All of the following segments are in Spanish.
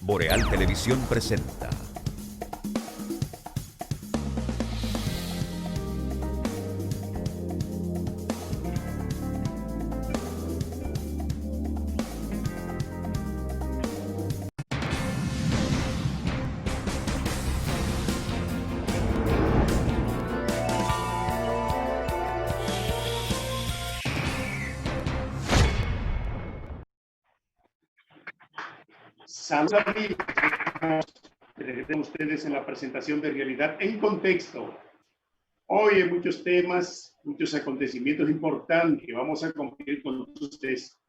Boreal Televisión presenta. Saludos amigos, tenemos ustedes en la presentación de Realidad en Contexto. Hoy hay muchos temas, muchos acontecimientos importantes que vamos a compartir con ustedes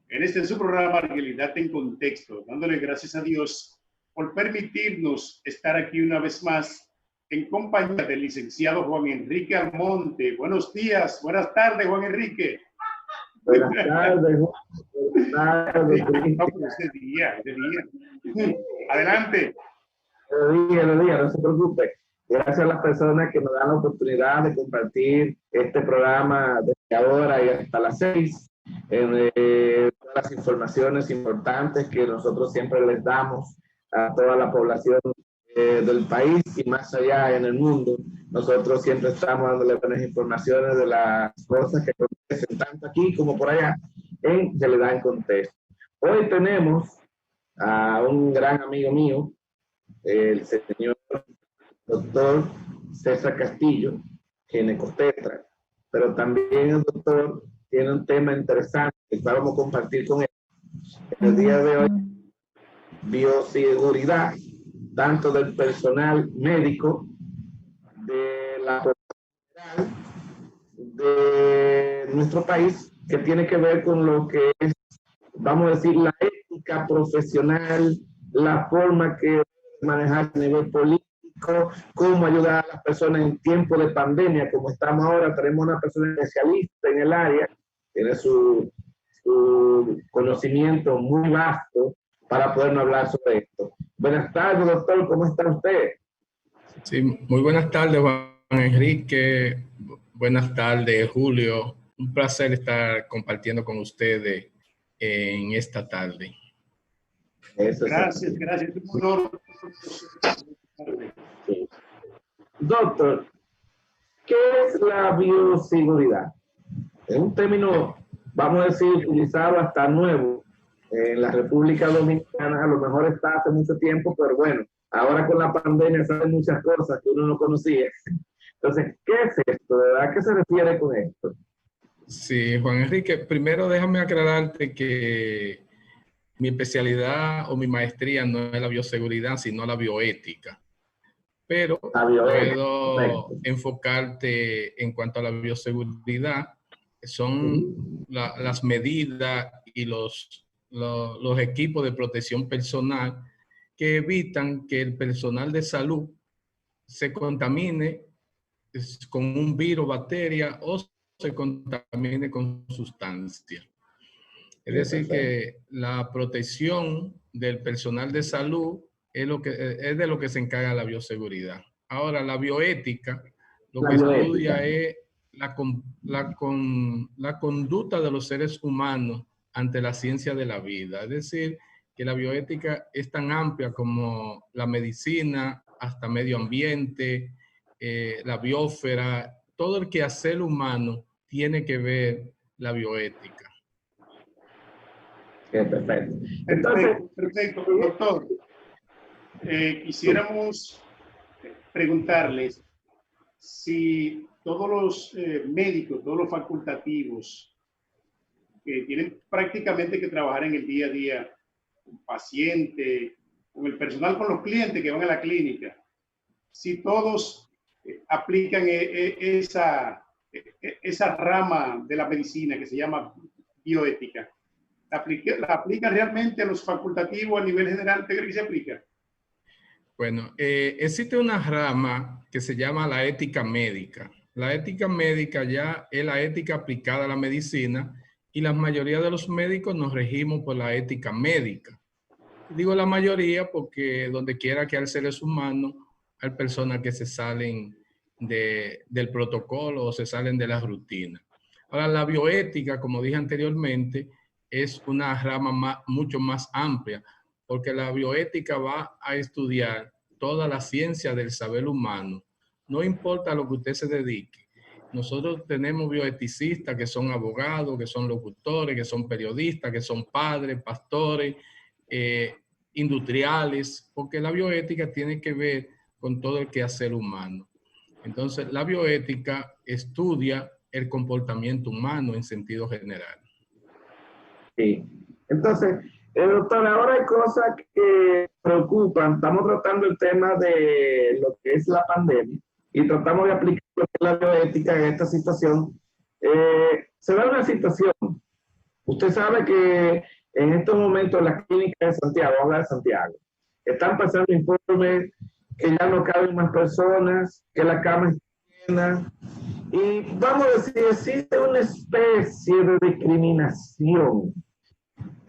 en este su programa Realidad en Contexto, dándole gracias a Dios por permitirnos estar aquí una vez más en compañía del licenciado Juan Enrique Almonte. Buenos días, buenas tardes, Juan Enrique. Buenas tardes, Juan. Buenas tardes. No, pues ese día. Adelante. El día, no se preocupe. Gracias a las personas que nos dan la oportunidad de compartir este programa desde ahora y hasta las 6. Todas las informaciones importantes que nosotros siempre les damos a toda la población del país y más allá en el mundo. Nosotros siempre estamos dándole buenas informaciones de las cosas que acontecen tanto aquí como por allá en Realidad en Contexto. Hoy tenemos a un gran amigo mío, el señor doctor César Castillo, ginecostetra, pero también el doctor tiene un tema interesante que vamos a compartir con él. El día de hoy, bioseguridad, tanto del personal médico, de la población de nuestro país, que tiene que ver con lo que es, vamos a decir, la ética profesional, la forma que manejar a nivel político, cómo ayudar a las personas en tiempo de pandemia, como estamos ahora. Tenemos una persona especialista en el área, tiene su conocimiento muy vasto para podernos hablar sobre esto. Buenas tardes, doctor, ¿cómo está usted? Sí, muy buenas tardes, Juan Enrique. Buenas tardes, Julio. Un placer estar compartiendo con ustedes en esta tarde. Gracias. Un honor. Sí. Doctor, ¿qué es la bioseguridad? Es un término, vamos a decir, utilizado hasta nuevo en la República Dominicana. A lo mejor está hace mucho tiempo, pero bueno, ahora con la pandemia salen muchas cosas que uno no conocía. Entonces, ¿qué es esto? ¿A qué se refiere con esto? Sí, Juan Enrique, primero déjame aclararte que mi especialidad o mi maestría no es la bioseguridad, sino la bioética. Pero puedo enfocarte en cuanto a la bioseguridad. Son las medidas y los equipos de protección personal que evitan que el personal de salud se contamine con un virus, bacteria o se contamine con sustancias. Es decir, que la protección del personal de salud es de lo que se encarga la bioseguridad. Ahora, la bioética, lo que estudia es la conducta de los seres humanos ante la ciencia de la vida. Es decir, que la bioética es tan amplia como la medicina, hasta medio ambiente, la biosfera, todo el quehacer humano tiene que ver la bioética. Perfecto. Entonces, Perfecto. Doctor, quisiéramos preguntarles si todos los médicos, todos los facultativos que tienen prácticamente que trabajar en el día a día con pacientes, con el personal, con los clientes que van a la clínica, si todos aplican esa rama de la medicina que se llama bioética, ¿la aplican realmente a los facultativos a nivel general? ¿Te crees que se aplica? Bueno, existe una rama que se llama la ética médica. La ética médica ya es la ética aplicada a la medicina y la mayoría de los médicos nos regimos por la ética médica. Digo la mayoría porque donde quiera que hay seres humanos, hay personas que se salen del protocolo o se salen de la rutina. Ahora, la bioética, como dije anteriormente, es una rama mucho más amplia, porque la bioética va a estudiar toda la ciencia del saber humano. No importa a lo que usted se dedique. Nosotros tenemos bioeticistas que son abogados, que son locutores, que son periodistas, que son padres, pastores, industriales, porque la bioética tiene que ver con todo el quehacer humano. Entonces, la bioética estudia el comportamiento humano en sentido general. Sí. Entonces, doctor, ahora hay cosas que preocupan. Estamos tratando el tema de lo que es la pandemia y tratamos de aplicar lo que es la bioética en esta situación. Se da una situación. Usted sabe que en estos momentos las clínicas de Santiago, vamos a hablar de Santiago, están pasando informes que ya no caben más personas, que la cama está llena. Y vamos a decir, existe una especie de discriminación.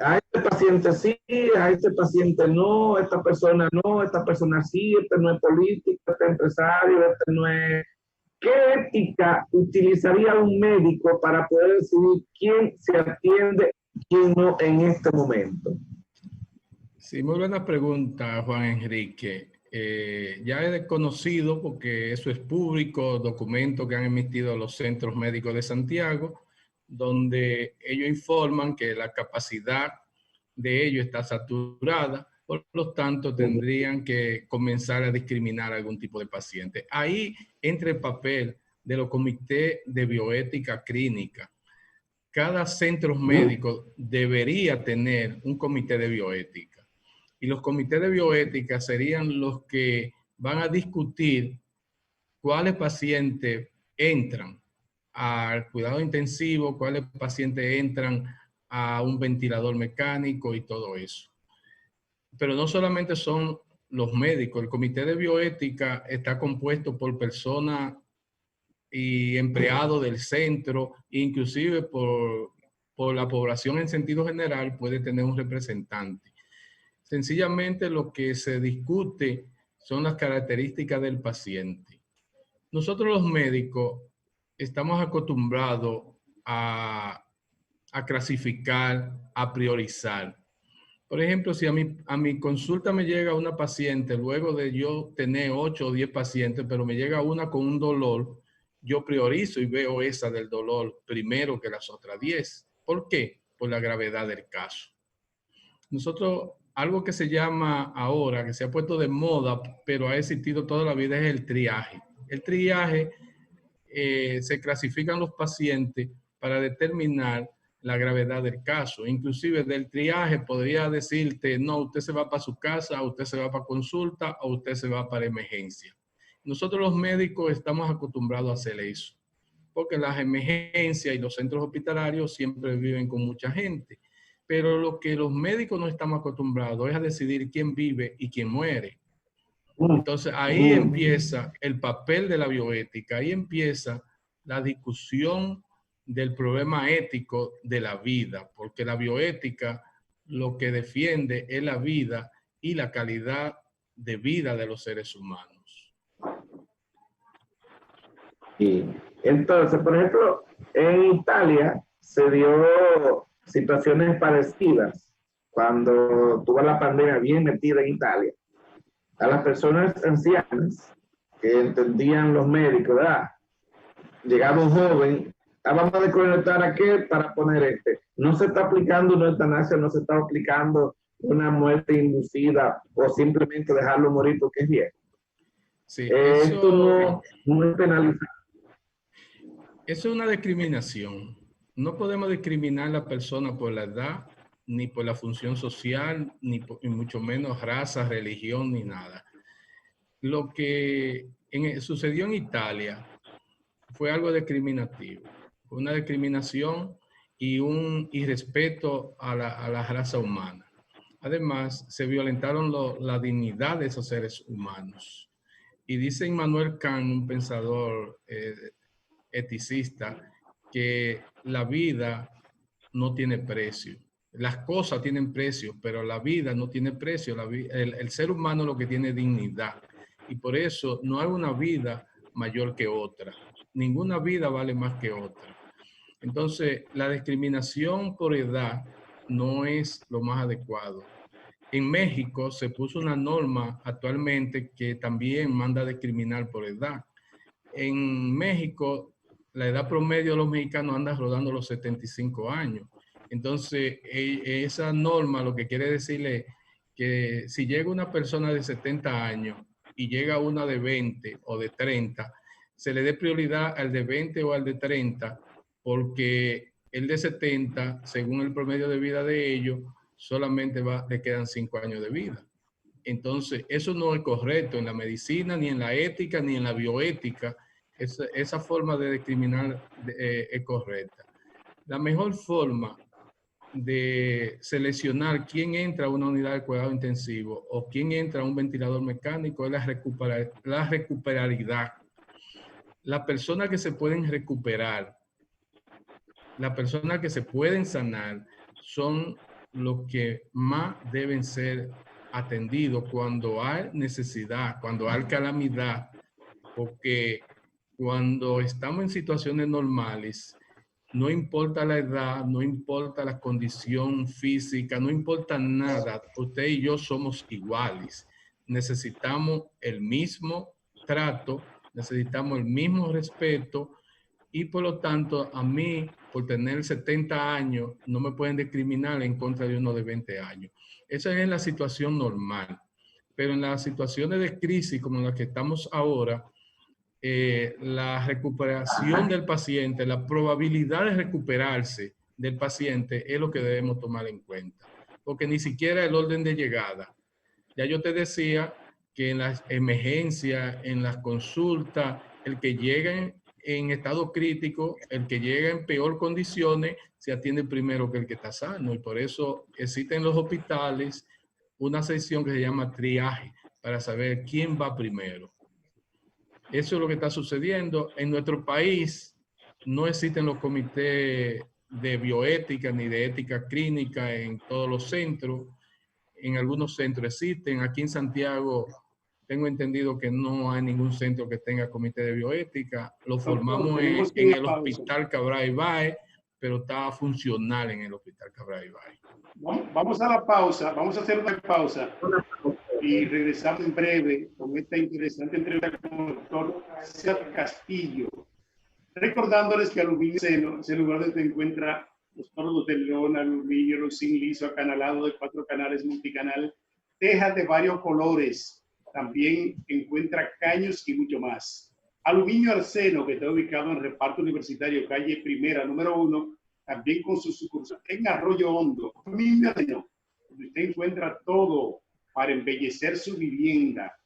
A este paciente sí, a este paciente no, esta persona no, esta persona sí, este no es político, este es empresario, este no es... ¿Qué ética utilizaría un médico para poder decidir quién se atiende y quién no en este momento? Sí, muy buena pregunta, Juan Enrique. Ya he conocido, porque eso es público, documentos que han emitido los centros médicos de Santiago, donde ellos informan que la capacidad de ellos está saturada, por lo tanto tendrían que comenzar a discriminar a algún tipo de paciente. Ahí entra el papel de los comités de bioética clínica. Cada centro médico debería tener un comité de bioética. Y los comités de bioética serían los que van a discutir cuáles pacientes entran al cuidado intensivo, cuáles pacientes entran a un ventilador mecánico y todo eso. Pero no solamente son los médicos, el comité de bioética está compuesto por personas y empleados del centro, inclusive por la población en sentido general puede tener un representante. Sencillamente lo que se discute son las características del paciente. Nosotros los médicos estamos acostumbrados a clasificar, a priorizar. Por ejemplo, si a mi consulta me llega una paciente, luego de yo tener 8 o 10 pacientes, pero me llega una con un dolor, yo priorizo y veo esa del dolor primero que las otras 10. ¿Por qué? Por la gravedad del caso. Nosotros, algo que se llama ahora, que se ha puesto de moda, pero ha existido toda la vida, es el triaje. El triaje se clasifican los pacientes para determinar la gravedad del caso. Inclusive del triaje podría decirte, no, usted se va para su casa, usted se va para consulta o usted se va para emergencia. Nosotros los médicos estamos acostumbrados a hacer eso, porque las emergencias y los centros hospitalarios siempre viven con mucha gente. Pero lo que los médicos no estamos acostumbrados es a decidir quién vive y quién muere. Entonces ahí empieza el papel de la bioética, ahí empieza la discusión del problema ético de la vida, porque la bioética lo que defiende es la vida y la calidad de vida de los seres humanos. Y entonces, por ejemplo, en Italia se dio situaciones parecidas cuando tuvo la pandemia bien metida en Italia. A las personas ancianas que entendían los médicos, ¿verdad? Llegaba un joven, vamos a desconectar aquel para poner este. No se está aplicando una eutanasia, no se está aplicando una muerte inducida o simplemente dejarlo morir porque es viejo. Sí, esto no es penalizado. Eso es una discriminación. No podemos discriminar a la persona por la edad, ni por la función social, ni mucho menos raza, religión, ni nada. Lo que sucedió en Italia fue algo discriminativo. Fue una discriminación y un irrespeto a la raza humana. Además, se violentaron la dignidad de esos seres humanos. Y dice Immanuel Kant, un pensador eticista, que la vida no tiene precio. Las cosas tienen precio, pero la vida no tiene precio. El ser humano lo que tiene dignidad. Y por eso no hay una vida mayor que otra. Ninguna vida vale más que otra. Entonces, la discriminación por edad no es lo más adecuado. En México se puso una norma actualmente que también manda a discriminar por edad. En México, la edad promedio de los mexicanos anda rodando los 75 años. Entonces, esa norma lo que quiere decirle que si llega una persona de 70 años y llega una de 20 o de 30, se le dé prioridad al de 20 o al de 30, porque el de 70, según el promedio de vida de ellos, solamente le quedan 5 años de vida. Entonces, eso no es correcto en la medicina, ni en la ética, ni en la bioética. Esa forma de discriminar es correcta. La mejor forma de seleccionar quién entra a una unidad de cuidado intensivo o quién entra a un ventilador mecánico es la recuperabilidad. Las personas que se pueden recuperar, las personas que se pueden sanar, son los que más deben ser atendidos cuando hay necesidad, cuando hay calamidad, porque cuando estamos en situaciones normales, no importa la edad, no importa la condición física, no importa nada, usted y yo somos iguales. Necesitamos el mismo trato, necesitamos el mismo respeto y por lo tanto a mí, por tener 70 años, no me pueden discriminar en contra de uno de 20 años. Esa es la situación normal. Pero en las situaciones de crisis como la que estamos ahora, la recuperación del paciente, la probabilidad de recuperarse del paciente es lo que debemos tomar en cuenta. Porque ni siquiera el orden de llegada. Ya yo te decía que en las emergencias, en las consultas, el que llega en estado crítico, el que llega en peor condiciones, se atiende primero que el que está sano. Y por eso existe en los hospitales una sección que se llama triaje, para saber quién va primero. Eso es lo que está sucediendo. En nuestro país no existen los comités de bioética ni de ética clínica en todos los centros. En algunos centros existen. Aquí en Santiago tengo entendido que no hay ningún centro que tenga comité de bioética. Lo formamos en el Hospital Cabral Ibáez, pero está funcional en el Hospital Cabral Ibáez. Vamos a la pausa, vamos a hacer una pausa y regresamos en breve con esta interesante entrevista con el doctor César Castillo. Recordándoles que Aluminio Seno es el lugar donde se encuentra los tordos de león, aluminio, los zinc liso, acanalado de 4 canales, multicanal, tejas de varios colores. También encuentra caños y mucho más. Aluminio Arseno, que está ubicado en Reparto Universitario, calle Primera, número 1, también con su sucursal en Arroyo Hondo. Aluminio Arseno, donde usted encuentra todo para embellecer su vivienda.